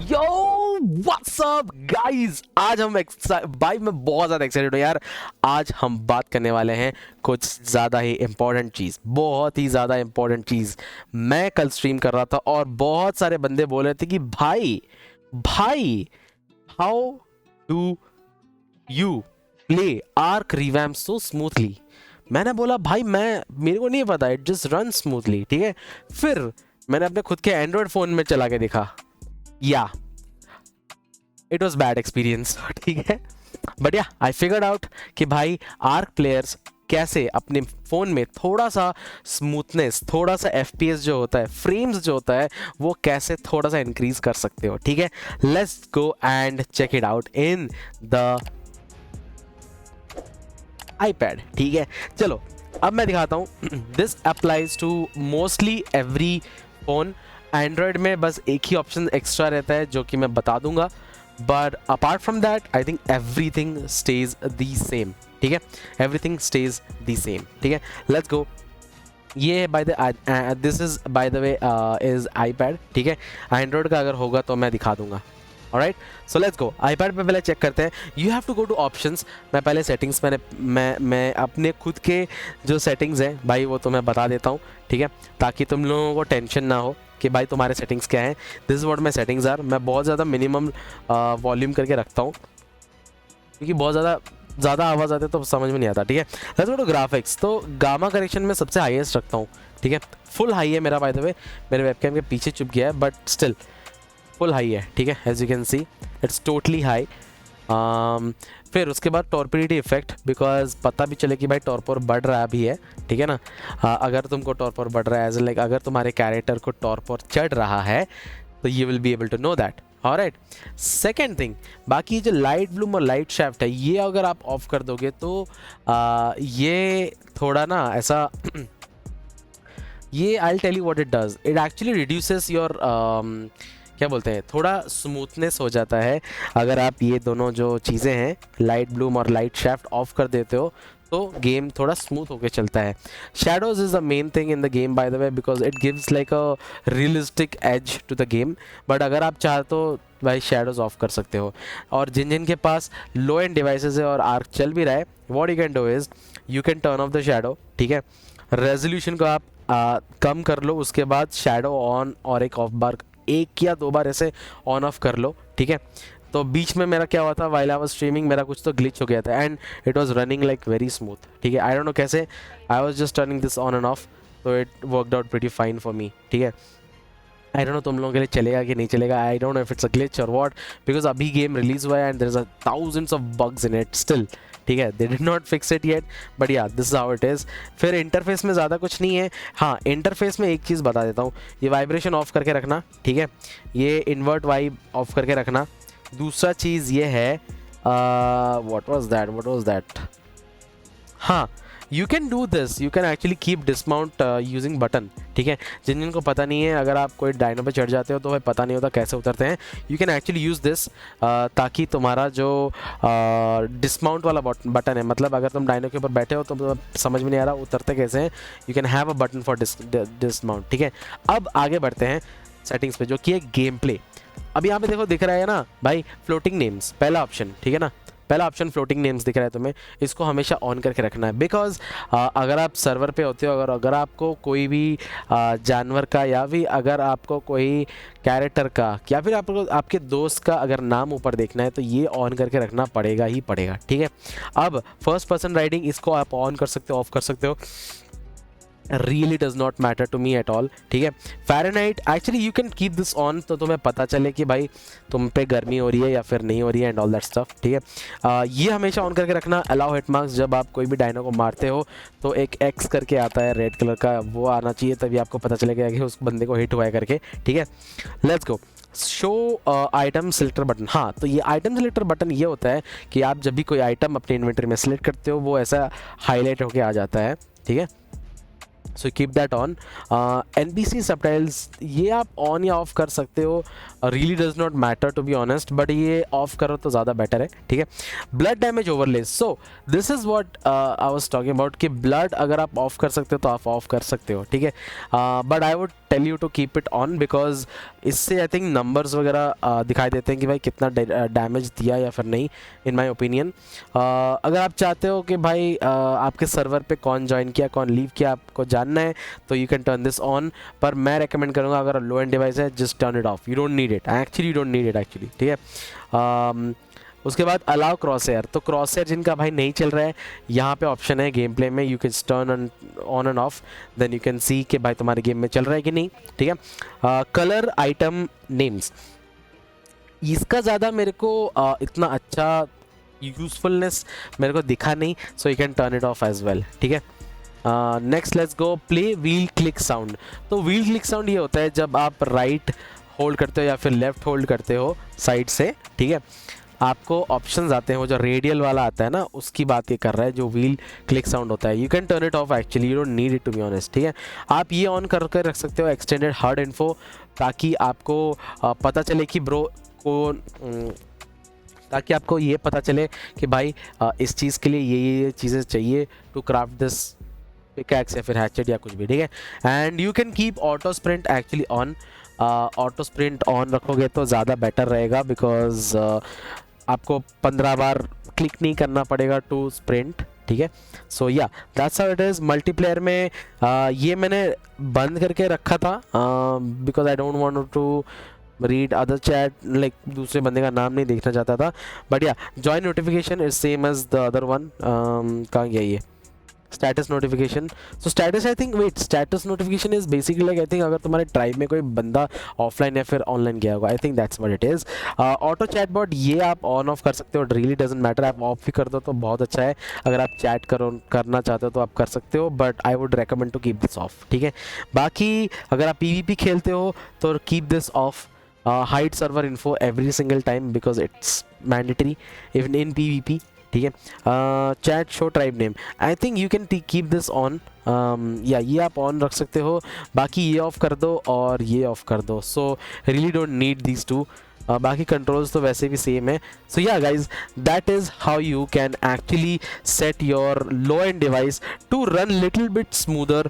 Yo what's up guys, आज हम भाई मैं बहुत ज़्यादा एक्साइटेड हूँ यार। आज हम बात करने वाले हैं कुछ ज़्यादा ही इम्पोर्टेंट चीज़, बहुत ही ज़्यादा इम्पोर्टेंट चीज़। मैं कल स्ट्रीम कर रहा था और बहुत सारे बंदे बोल रहे थे कि भाई भाई how do you play arc revamp so smoothly. मैंने बोला भाई मेरे को नहीं पता, इट जस्ट रन स्मूथली। ठीक है, फिर मैंने अपने खुद के एंड्रॉयड फ़ोन में चला के देखा, या इट वॉज बैड एक्सपीरियंस। ठीक है, बट या आई फिगर्ड आउट कि भाई आर्क प्लेयर्स कैसे अपने फ़ोन में थोड़ा सा स्मूथनेस, थोड़ा सा FPS जो होता है, फ्रेम्स जो होता है, वो कैसे थोड़ा सा इंक्रीज कर सकते हो। ठीक है, let's go and check it out in the iPad। ठीक है, चलो अब मैं दिखाता हूँ। This applies to mostly every phone. Android में बस एक ही ऑप्शन एक्स्ट्रा रहता है जो कि मैं बता दूंगा, but apart from that I think everything stage the same. ठीक है, एवरीथिंग स्टेज दी सेम। ठीक है, लेट्स गो। ये by the this is by the way is iPad। ठीक है, एंड्रॉयड का अगर होगा तो मैं दिखा दूंगा। Alright, so let's go. iPad पे पहले चेक करते हैं। You have to go to options. मैं पहले सेटिंग्स मैं अपने खुद के जो सेटिंग्स हैं भाई वो तुम्हें बता देता हूँ। ठीक है, ताकि तुम लोगों को टेंशन ना हो कि भाई तुम्हारे सेटिंग्स क्या हैं। This is what my settings are. मैं बहुत ज़्यादा मिनिमम वॉल्यूम करके रखता हूँ क्योंकि बहुत ज़्यादा आवाज़ आती है तो समझ में नहीं आता। ठीक है, लेट्स गो टू ग्राफिक्स। तो गामा करेक्शन में सबसे हाईएस्ट रखता हूँ। ठीक है, फुल हाई है मेरा, बाय द वे मेरे वेबकैम के पीछे चुप गया है बट स्टिल फुल हाई है। ठीक है, as you can see it's totally high. फिर उसके बाद टॉर्पिडिटी इफेक्ट, बिकॉज पता भी चले कि भाई टॉर्पोर बढ़ रहा भी है। ठीक है ना, अगर तुमको टॉर्पोर बढ़ रहा है एज लाइक अगर तुम्हारे कैरेक्टर को टॉर्पोर चढ़ रहा है तो you will be able to know that. Alright, second thing, बाकी जो लाइट ब्लूम और लाइट शाफ्ट है ये अगर आप ऑफ कर दोगे तो ये थोड़ा ना ऐसा ये I tell you what it does, it actually reduces your क्या बोलते हैं, थोड़ा स्मूथनेस हो जाता है। अगर आप ये दोनों जो चीज़ें हैं लाइट ब्लूम और लाइट शाफ्ट ऑफ कर देते हो तो गेम थोड़ा स्मूथ होके चलता है। Shadows is the main thing in the game by the way, because it gives like a realistic edge to the game. But अगर आप चाहे तो भाई शैडोज ऑफ कर सकते हो। और जिन जिन के पास लो एंड डिवाइसेस है और आर्क चल भी रहा है, what you can do is you can turn off the shadow. ठीक है, रेजोल्यूशन को आप कम कर लो, उसके बाद शैडो ऑन और एक ऑफ बार, एक या दो बार ऐसे ऑन ऑफ कर लो। ठीक है, तो बीच में मेरा क्या हुआ था, वाइल आई वाज स्ट्रीमिंग मेरा कुछ तो ग्लिच हो गया था and it was running like very smooth. ठीक है, आई डोंट नो कैसे, I was just turning this on and off, तो it worked out pretty fine for me. ठीक है, आई डोंट नो तुम लोगों के लिए चलेगा कि नहीं चलेगा, I don't know if it's a glitch और व्हाट, बिकॉज अभी गेम रिलीज हुआ है and there is a thousands of bugs in it still. ठीक है, they did not fix it yet, but yeah this is how it is. फिर interface में ज़्यादा कुछ नहीं है। हाँ, इंटरफेस में एक चीज़ बता देता हूँ, ये वाइब्रेशन ऑफ करके रखना। ठीक है, ये इन्वर्ट वाइब ऑफ करके रखना। दूसरा चीज़ ये है व्हाट वाज दैट, हाँ, you can do this, you can actually keep dismount using button. ठीक है, जिन जिनको पता नहीं है, अगर आप कोई डायनो पे चढ़ जाते हो तो भाई पता नहीं होता कैसे उतरते हैं, you can actually use this ताकि तुम्हारा जो डिसमाउंट वाला बटन है, मतलब अगर तुम डायनो के ऊपर बैठे हो तो समझ में नहीं आ रहा उतरते कैसे हैं, you can have a button for dismount. ठीक है, अब आगे बढ़ते हैं सेटिंग्स पे जो कि है गेम प्ले। अब यहाँ पे देखो दिख रहा है ना भाई फ्लोटिंग नेम्स, पहला ऑप्शन। ठीक है ना, पहला ऑप्शन फ्लोटिंग नेम्स दिख रहा है तुम्हें, इसको हमेशा ऑन करके रखना है। बिकॉज अगर आप सर्वर पे होते हो, अगर आपको कोई भी जानवर का या फिर अगर आपको कोई कैरेक्टर का या फिर आपको आपके दोस्त का अगर नाम ऊपर देखना है तो ये ऑन करके रखना पड़ेगा ही पड़ेगा। ठीक है, अब फर्स्ट पर्सन राइडिंग इसको आप ऑन कर सकते हो, ऑफ कर सकते हो, really does not matter to me at all. ठीक है, Fahrenheit actually you can keep this on, तो तुम्हें पता चले कि भाई तुम पे गर्मी हो रही है या फिर नहीं हो रही है एंड ऑल दैट स्टफ। ठीक है, ये हमेशा ऑन करके रखना। अलाउ हिट मार्क्स, जब आप कोई भी डायनो को मारते हो तो एक एक्स करके आता है रेड कलर का, वो आना चाहिए तभी आपको पता चलेगा कि उस बंदे को हिट हुआ है करके। ठीक है, let's go. Show item selector button, हाँ, तो ये आइटम सिलेक्टर बटन ये होता है कि आप जब भी कोई आइटम अपने इन्वेंटरी में सिलेक्ट करते हो वो ऐसा हाईलाइट होके आ जाता है। ठीक है, so keep that on. NPC subtitles ये आप ऑन या ऑफ कर सकते हो, really does not matter to be honest, but ये ऑफ करो तो ज़्यादा बेटर है, ठीक है। Blood damage overlay, so this is what I was talking about कि ब्लड अगर आप ऑफ कर सकते हो तो आप ऑफ कर सकते हो, ठीक है। But I would tell you to keep it on, because इससे आई थिंक नंबर्स वगैरह दिखाई देते हैं कि भाई कितना डैमेज दिया या फिर नहीं, इन माई ओपिनियन। अगर आप चाहते हो कि भाई आपके सर्वर पे कौन ज्वाइन किया कौन लीव किया आपको जानना है तो you can turn this on, पर मैं रेकमेंड करूँगा अगर लो एंड डिवाइस है just turn it of, you don't need it actually, you don't need it actually, ठीक है। उसके बाद अलाउ क्रॉस एयर, तो क्रॉस एयर जिनका भाई नहीं चल रहा है यहाँ पे ऑप्शन है गेम प्ले में, you can turn on and off, then you can see कि भाई तुम्हारे गेम में चल रहा है कि नहीं, ठीक है। कलर आइटम नेम्स, इसका ज़्यादा मेरे को इतना अच्छा यूजफुलनेस मेरे को दिखा नहीं, so you can turn it off as well, ठीक है। Next let's go play wheel click sound, तो व्हील क्लिक साउंड ये होता है जब आप राइट होल्ड करते हो या फिर लेफ्ट होल्ड करते हो साइड से, ठीक है, आपको ऑप्शंस आते हैं, वो जो रेडियल वाला आता है ना उसकी बात ये कर रहा है, जो व्हील क्लिक साउंड होता है। You can turn it off actually, you don't need it to be honest, ठीक है। आप ये ऑन करके रख सकते हो एक्सटेंडेड हार्ड इन्फो, ताकि आपको पता चले कि ब्रो को ताकि आपको ये पता चले कि भाई इस चीज़ के लिए ये चीज़ें चाहिए टू क्राफ्ट दिस पिकैक्स या फिर हैचेट या कुछ भी, ठीक है। And you can keep auto sprint actually on, auto sprint on रखोगे तो ज़्यादा बेटर रहेगा, बिकॉज आपको 15 बार क्लिक नहीं करना पड़ेगा टू स्प्रिंट, ठीक है। So yeah that's how it is. Multiplayer में ये मैंने बंद करके रखा था because I don't want to read other chat, like दूसरे बंदे का नाम नहीं देखना चाहता था, but yeah join notification is same as the other one. कहाँ गया ये status notification, so status I think wait status notification is basically like I think अगर तुम्हारे ट्राइब में कोई बंदा ऑफलाइन या फिर ऑनलाइन गया होगा, I think that's what it is. Auto chat bot ये आप ऑन ऑफ कर सकते हो, रियली डजंट मैटर, आप ऑफ भी कर दो तो बहुत अच्छा है, अगर आप चैट करना चाहते हो तो आप कर सकते हो, but I would recommend to keep this off, ठीक है। बाकी अगर आप PvP खेलते हो तो keep this off, hide server info every single time because it's mandatory even in PvP, ठीक है। Chat show tribe name, I think you can keep this on, या ये आप ऑन रख सकते हो, बाकी ये ऑफ कर दो और ये ऑफ कर दो, so really don't need these two, बाकी कंट्रोल्स तो वैसे भी सेम है। So yeah guys that is how you can actually set your low end device to run little bit smoother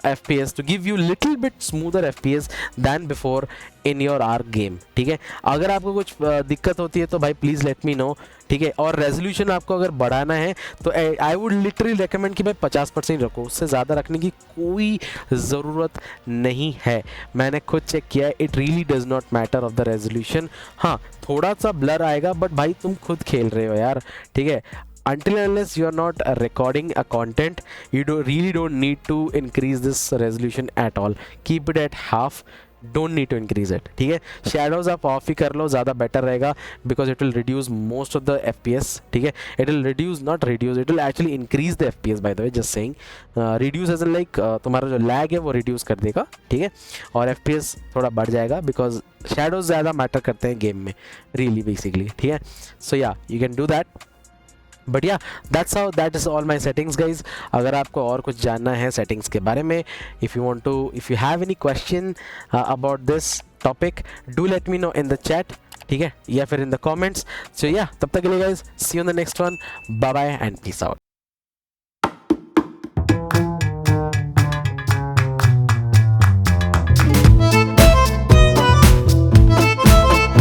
FPS, to give you little bit smoother FPS than before in your are game, ठीक है। अगर आपको कुछ दिक्कत होती है तो भाई प्लीज़ लेट मी नो, ठीक है। और रेजोल्यूशन आपको अगर बढ़ाना है तो आई वुड लिटरली रिकमेंड कि भाई 50% रखो, उससे ज़्यादा रखने की कोई ज़रूरत नहीं है, मैंने खुद चेक किया है, it really does not matter of the resolution. हाँ थोड़ा सा ब्लर आएगा बट भाई तुम खुद खेल रहे हो यार, ठीक है। Until unless you are not recording a content, you really don't need to increase this resolution at all. Keep it at half. Don't need to increase it, ठीक है। शेडोज आप ऑफ ही कर लो, ज़्यादा बेटर रहेगा, because it will reduce most of the FPS, ठीक है। It will reduce not reduce, it will actually increase the FPS by the way, just saying. Reduce as like तुम्हारा जो लैग है वो रिड्यूस कर देगा, ठीक है, और FPS थोड़ा बढ़ जाएगा, बिकॉज शेडोज ज़्यादा मैटर करते हैं गेम में रियली बेसिकली, ठीक है। So yeah you can do that, but yeah that is all my settings guys. अगर आपको और कुछ जानना है सेटिंग्स के बारे में, if you have any question about this topic, do let me know in the chat, ठीक है, या फिर इन द कमेंट्स। सो या तब तक के लिए guys, see you in the next one, bye bye and peace out.